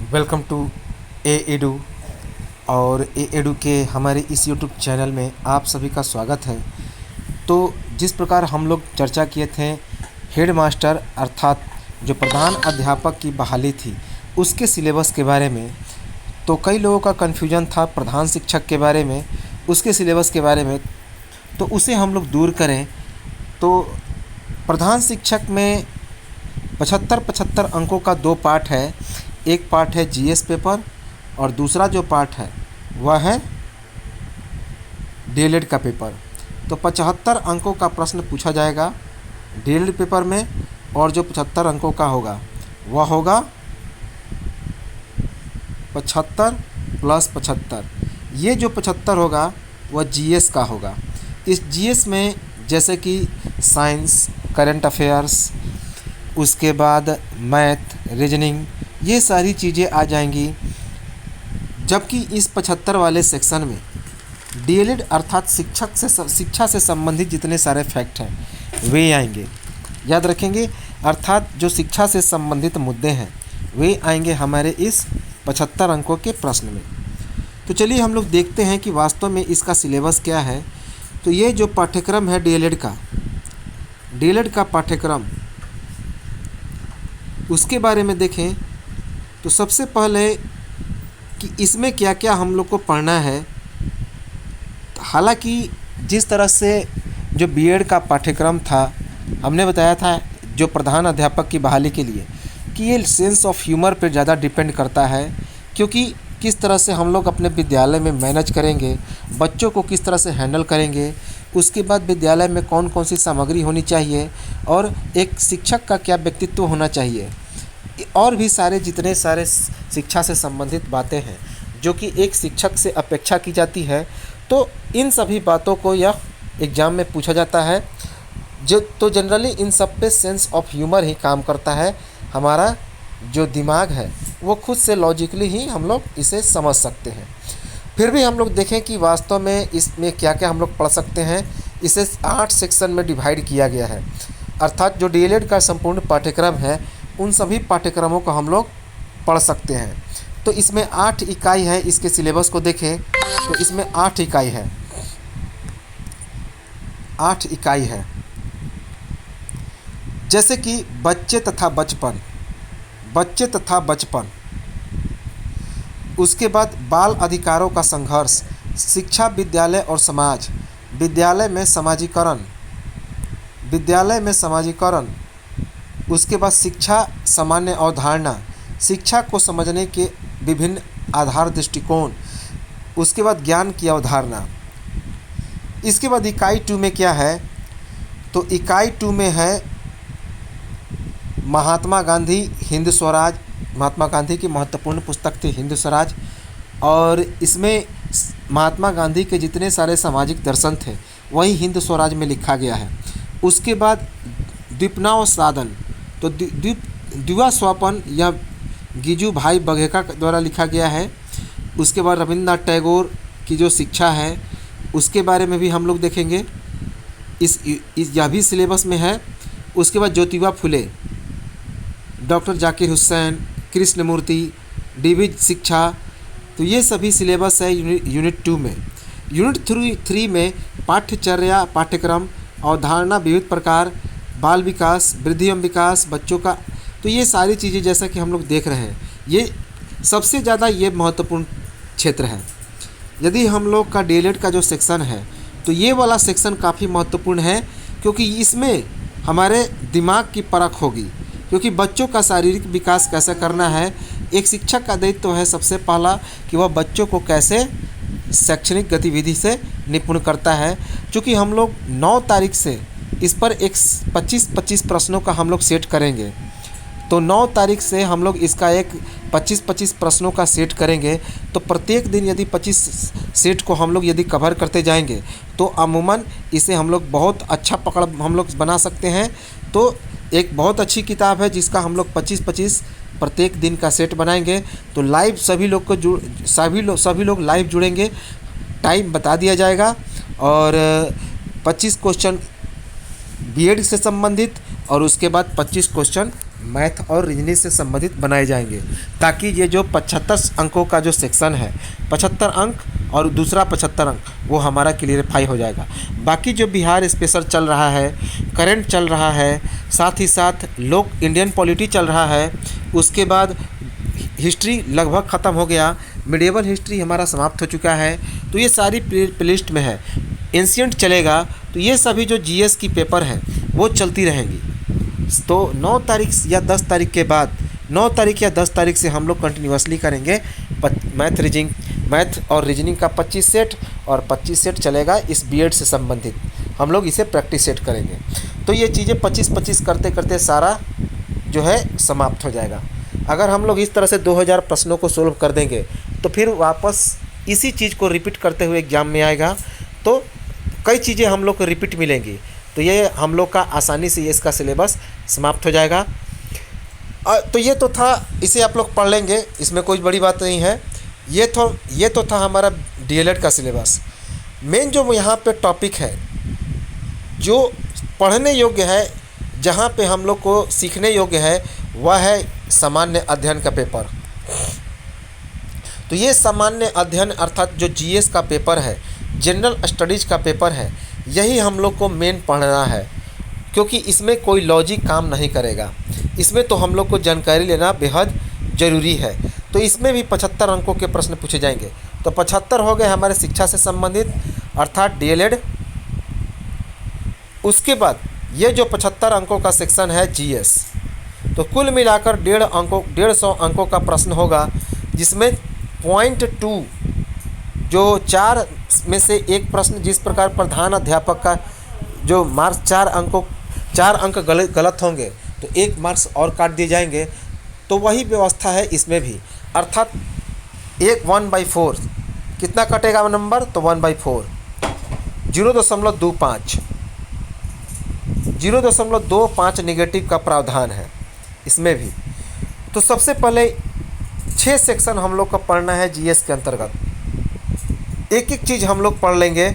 Welcome to A edu. और ए edu के हमारे इस यूट्यूब चैनल में आप सभी का स्वागत है। तो जिस प्रकार हम लोग चर्चा किए थे हेड मास्टर अर्थात जो प्रधान अध्यापक की बहाली थी उसके सिलेबस के बारे में, तो कई लोगों का कन्फ्यूजन था प्रधान शिक्षक के बारे में, उसके सिलेबस के बारे में, तो उसे हम लोग दूर करें। तो प्रधान शिक्षक में 75 अंकों का दो पार्ट है। एक पार्ट है जीएस पेपर और दूसरा जो पार्ट है वह है डीएलएड का पेपर। तो 75 अंकों का प्रश्न पूछा जाएगा डीएलएड पेपर में, और जो 75 अंकों का होगा वह होगा 75 + 75। ये जो 75 होगा वह जीएस का होगा। इस जीएस में जैसे कि साइंस, करंट अफेयर्स, उसके बाद मैथ, रीजनिंग, ये सारी चीज़ें आ जाएंगी। जबकि इस 75 वाले सेक्शन में डीएलएड अर्थात शिक्षा से संबंधित जितने सारे फैक्ट हैं वे आएंगे, याद रखेंगे। अर्थात जो शिक्षा से संबंधित मुद्दे हैं वे आएंगे हमारे इस 75 अंकों के प्रश्न में। तो चलिए हम लोग देखते हैं कि वास्तव में इसका सिलेबस क्या है। तो ये जो पाठ्यक्रम है डीएलएड का पाठ्यक्रम, उसके बारे में देखें तो सबसे पहले कि इसमें क्या क्या हम लोग को पढ़ना है। हालांकि जिस तरह से जो बीएड का पाठ्यक्रम था, हमने बताया था जो प्रधान अध्यापक की बहाली के लिए कि ये सेंस ऑफ ह्यूमर पर ज़्यादा डिपेंड करता है, क्योंकि किस तरह से हम लोग अपने विद्यालय में मैनेज करेंगे, बच्चों को किस तरह से हैंडल करेंगे, उसके बाद विद्यालय में कौन कौन सी सामग्री होनी चाहिए और एक शिक्षक का क्या व्यक्तित्व होना चाहिए, और भी सारे जितने सारे शिक्षा से संबंधित बातें हैं जो कि एक शिक्षक से अपेक्षा की जाती है। तो इन सभी बातों को यह एग्ज़ाम में पूछा जाता है। तो जनरली इन सब पे सेंस ऑफ ह्यूमर ही काम करता है। हमारा जो दिमाग है वो खुद से लॉजिकली ही हम लोग इसे समझ सकते हैं। फिर भी हम लोग देखें कि वास्तव में इसमें क्या क्या हम लोग पढ़ सकते हैं। इसे 8 सेक्शन में डिवाइड किया गया है। अर्थात जो डीएलएड का संपूर्ण पाठ्यक्रम है उन सभी पाठ्यक्रमों को हम लोग पढ़ सकते हैं। तो इसमें 8 इकाई है। इसके सिलेबस को देखें तो इसमें 8 इकाई है। 8 इकाई है जैसे कि बच्चे तथा बचपन, उसके बाद बाल अधिकारों का संघर्ष, शिक्षा, विद्यालय और समाज, विद्यालय में समाजीकरण, उसके बाद शिक्षा सामान्य अवधारणा, शिक्षा को समझने के विभिन्न आधार दृष्टिकोण, उसके बाद ज्ञान की अवधारणा। इसके बाद इकाई 2 में क्या है, तो इकाई 2 में है महात्मा गांधी हिंद स्वराज। महात्मा गांधी की महत्वपूर्ण पुस्तक थी हिंद स्वराज, और इसमें महात्मा गांधी के जितने सारे सामाजिक दर्शन थे वही हिंद स्वराज में लिखा गया है। उसके बाद द्वीपनाव साधन, तो द्विवा स्वपन या गिजू भाई बघेला द्वारा लिखा गया है। उसके बाद रविंद्रनाथ टैगोर की जो शिक्षा है उसके बारे में भी हम लोग देखेंगे, यह भी सिलेबस में है। उसके बाद ज्योतिबा फुले, डॉक्टर जाकिर हुसैन, कृष्णमूर्ति, डिविज शिक्षा, तो ये सभी सिलेबस है यूनिट 2 में। यूनिट 3 में पाठ्यचर्या, पाठ्यक्रम, अवधारणा, विविध प्रकार, बाल विकास, वृद्धि एवं विकास, बच्चों का, तो ये सारी चीज़ें जैसा कि हम लोग देख रहे हैं ये सबसे ज़्यादा ये महत्वपूर्ण क्षेत्र है। यदि हम लोग का डीएलएड का जो सेक्शन है तो ये वाला सेक्शन काफ़ी महत्वपूर्ण है, क्योंकि इसमें हमारे दिमाग की परख होगी। क्योंकि बच्चों का शारीरिक विकास कैसे करना है, एक शिक्षक का दायित्व तो है सबसे पहला कि वह बच्चों को कैसे शैक्षणिक गतिविधि से निपुण करता है। चूँकि हम लोग 9 तारीख से इस पर एक 25 प्रश्नों का हम लोग सेट करेंगे। तो 9 तारीख से हम लोग इसका एक 25 प्रश्नों का सेट करेंगे। तो प्रत्येक दिन यदि 25 सेट को हम लोग यदि कवर करते जाएंगे तो अमूमन इसे हम लोग बहुत अच्छा पकड़ हम लोग बना सकते हैं। तो एक बहुत अच्छी किताब है जिसका हम लोग 25 प्रत्येक दिन का सेट बनाएंगे। तो लाइव सभी लोग लाइव जुड़ेंगे, टाइम बता दिया जाएगा, और 25 क्वेश्चन बीएड से संबंधित और उसके बाद 25 क्वेश्चन मैथ और रीजनिंग से संबंधित बनाए जाएंगे, ताकि ये जो 75 अंकों का जो सेक्शन है, 75 अंक और दूसरा 75 अंक, वो हमारा क्लियरिफाई हो जाएगा। बाकी जो बिहार स्पेशल चल रहा है, करंट चल रहा है, साथ ही साथ लोक इंडियन पॉलिटी चल रहा है, उसके बाद हिस्ट्री लगभग ख़त्म हो गया, मिडिएवल हिस्ट्री हमारा समाप्त हो चुका है, तो ये सारी प्लेलिस्ट में है। एंशिएंट चलेगा, तो ये सभी जो जीएस की पेपर हैं वो चलती रहेंगी। तो 9 तारीख या 10 तारीख के बाद, 9 तारीख या 10 तारीख से हम लोग कंटिन्यूसली करेंगे मैथ और रीजनिंग का 25 सेट, और 25 सेट चलेगा इस बीएड से संबंधित, हम लोग इसे प्रैक्टिस सेट करेंगे। तो ये चीज़ें 25-25 करते करते सारा जो है समाप्त हो जाएगा। अगर हम लोग इस तरह से 2000 प्रश्नों को सोल्व कर देंगे, तो फिर वापस इसी चीज़ को रिपीट करते हुए एग्ज़ाम में आएगा, तो कई चीज़ें हम लोग को रिपीट मिलेंगी। तो ये हम लोग का आसानी से ये इसका सिलेबस समाप्त हो जाएगा। तो ये तो था, इसे आप लोग पढ़ लेंगे, इसमें कोई बड़ी बात नहीं है। ये तो था हमारा डीएलएड का सिलेबस। मेन जो यहाँ पे टॉपिक है, जो पढ़ने योग्य है, जहाँ पे हम लोग को सीखने योग्य है, वह है सामान्य अध्ययन का पेपर। तो ये सामान्य अध्ययन अर्थात जो जीएस का पेपर है, जनरल स्टडीज़ का पेपर है, यही हम लोग को मेन पढ़ना है, क्योंकि इसमें कोई लॉजिक काम नहीं करेगा। इसमें तो हम लोग को जानकारी लेना बेहद ज़रूरी है। तो इसमें भी 75 अंकों के प्रश्न पूछे जाएंगे। तो 75 हो गए हमारे शिक्षा से संबंधित अर्थात डीएलएड। उसके बाद ये जो 75 अंकों का सेक्शन है जीएस, तो कुल मिलाकर 150 अंकों का प्रश्न होगा, जिसमें .2 जो 4 में से एक प्रश्न, जिस प्रकार प्रधान अध्यापक का जो मार्क्स 4 अंक गलत होंगे तो 1 मार्क्स और काट दिए जाएंगे। तो वही व्यवस्था है इसमें भी, अर्थात 1/4 कितना कटेगा नंबर, तो 1/4 0.25 नेगेटिव का प्रावधान है इसमें भी। तो सबसे पहले 6 सेक्शन हम लोग का पढ़ना है जीएस के अंतर्गत। एक एक चीज़ हम लोग पढ़ लेंगे,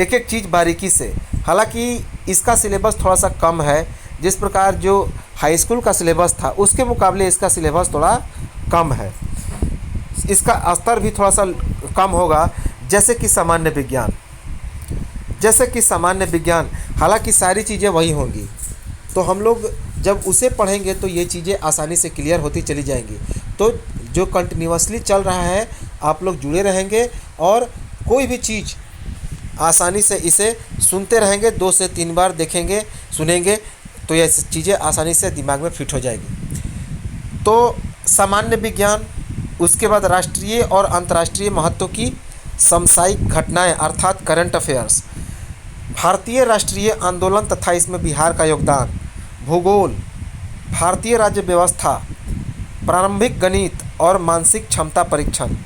एक एक चीज़ बारीकी से। हालांकि इसका सिलेबस थोड़ा सा कम है, जिस प्रकार जो हाई स्कूल का सिलेबस था उसके मुकाबले इसका सिलेबस थोड़ा कम है, इसका स्तर भी थोड़ा सा कम होगा। जैसे कि सामान्य विज्ञान, हालांकि सारी चीज़ें वही होंगी, तो हम लोग जब उसे पढ़ेंगे तो ये चीज़ें आसानी से क्लियर होती चली जाएंगी। तो जो कंटिन्यूअसली चल रहा है, आप लोग जुड़े रहेंगे और कोई भी चीज़ आसानी से इसे सुनते रहेंगे, 2 से 3 बार देखेंगे, सुनेंगे, तो ये चीज़ें आसानी से दिमाग में फिट हो जाएगी। तो सामान्य विज्ञान, उसके बाद राष्ट्रीय और अंतर्राष्ट्रीय महत्व की समसामयिक घटनाएं अर्थात करंट अफेयर्स, भारतीय राष्ट्रीय आंदोलन तथा इसमें बिहार का योगदान, भूगोल, भारतीय राज्य व्यवस्था, प्रारंभिक गणित और मानसिक क्षमता परीक्षण।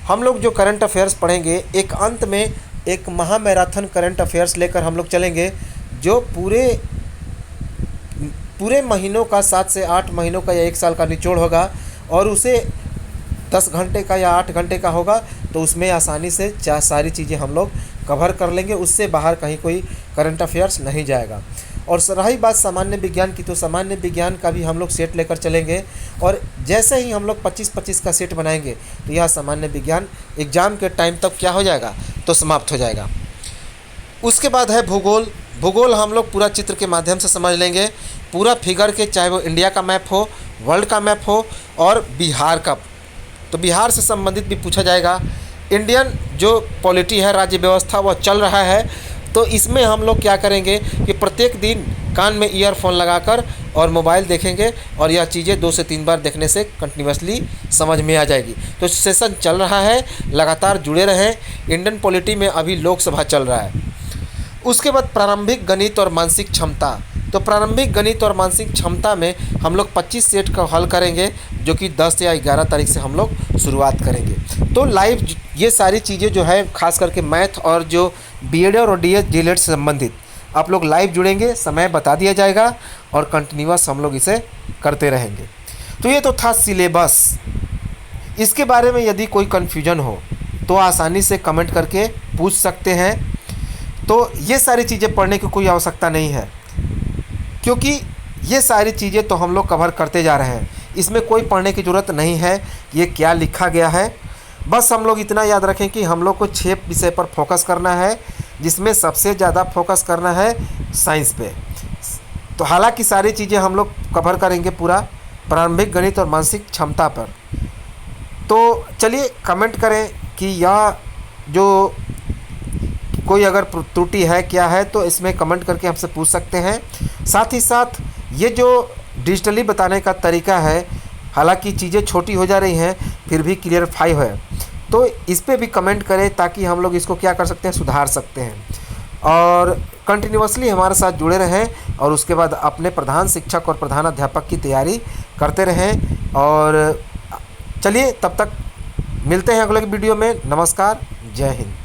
हम लोग जो करंट अफेयर्स पढ़ेंगे, एक अंत में एक महामैराथन करंट अफेयर्स लेकर हम लोग चलेंगे, जो पूरे महीनों का 7 से 8 महीनों का या 1 साल का निचोड़ होगा, और उसे 10 घंटे का या 8 घंटे का होगा। तो उसमें आसानी से सारी चीज़ें हम लोग कवर कर लेंगे, उससे बाहर कहीं कोई करंट अफेयर्स नहीं जाएगा। और रही बात सामान्य विज्ञान की, तो सामान्य विज्ञान का भी हम लोग सेट लेकर चलेंगे, और जैसे ही हम लोग 25-25 का सेट बनाएंगे, तो यह सामान्य विज्ञान एग्ज़ाम के टाइम तक क्या हो जाएगा, तो समाप्त हो जाएगा। उसके बाद है भूगोल हम लोग पूरा चित्र के माध्यम से समझ लेंगे, पूरा फिगर के, चाहे वो इंडिया का मैप हो, वर्ल्ड का मैप हो और बिहार का, तो बिहार से संबंधित भी पूछा जाएगा। इंडियन जो पॉलिटी है, राज्य व्यवस्था, वह चल रहा है। तो इसमें हम लोग क्या करेंगे कि प्रत्येक दिन कान में ईयरफोन लगाकर और मोबाइल देखेंगे, और यह चीज़ें 2 से 3 बार देखने से कंटिन्यूसली समझ में आ जाएगी। तो सेशन चल रहा है, लगातार जुड़े रहें। इंडियन पॉलिटी में अभी लोकसभा चल रहा है। उसके बाद प्रारंभिक गणित और मानसिक क्षमता, तो प्रारंभिक गणित और मानसिक क्षमता में हम लोग 25 सेट का हल करेंगे, जो कि 10 या 11 तारीख से हम लोग शुरुआत करेंगे। तो लाइव ये सारी चीज़ें जो है, खास करके मैथ और जो बीएड और डीएलएड से संबंधित, आप लोग लाइव जुड़ेंगे, समय बता दिया जाएगा और कंटिन्यूअस हम लोग इसे करते रहेंगे। तो ये तो था सिलेबस। इसके बारे में यदि कोई कन्फ्यूजन हो तो आसानी से कमेंट करके पूछ सकते हैं। तो ये सारी चीज़ें पढ़ने की कोई आवश्यकता नहीं है, क्योंकि ये सारी चीज़ें तो हम लोग कवर करते जा रहे हैं, इसमें कोई पढ़ने की ज़रूरत नहीं है ये क्या लिखा गया है। बस हम लोग इतना याद रखें कि हम लोग को 6 विषय पर फोकस करना है, जिसमें सबसे ज़्यादा फोकस करना है साइंस पे। तो हालांकि सारी चीज़ें हम लोग कवर करेंगे पूरा प्रारंभिक गणित और मानसिक क्षमता पर। तो चलिए कमेंट करें कि यह जो कोई अगर त्रुटि है क्या है तो इसमें कमेंट करके हमसे पूछ सकते हैं। साथ ही साथ ये जो डिजिटली बताने का तरीका है, हालांकि चीज़ें छोटी हो जा रही हैं फिर भी क्लियरफाई है, तो इस पे भी कमेंट करें ताकि हम लोग इसको क्या कर सकते हैं, सुधार सकते हैं। और कंटिन्यूअसली हमारे साथ जुड़े रहें और उसके बाद अपने प्रधान शिक्षक और प्रधान अध्यापक की तैयारी करते रहें। और चलिए तब तक मिलते हैं अगले वीडियो में। नमस्कार, जय हिंद।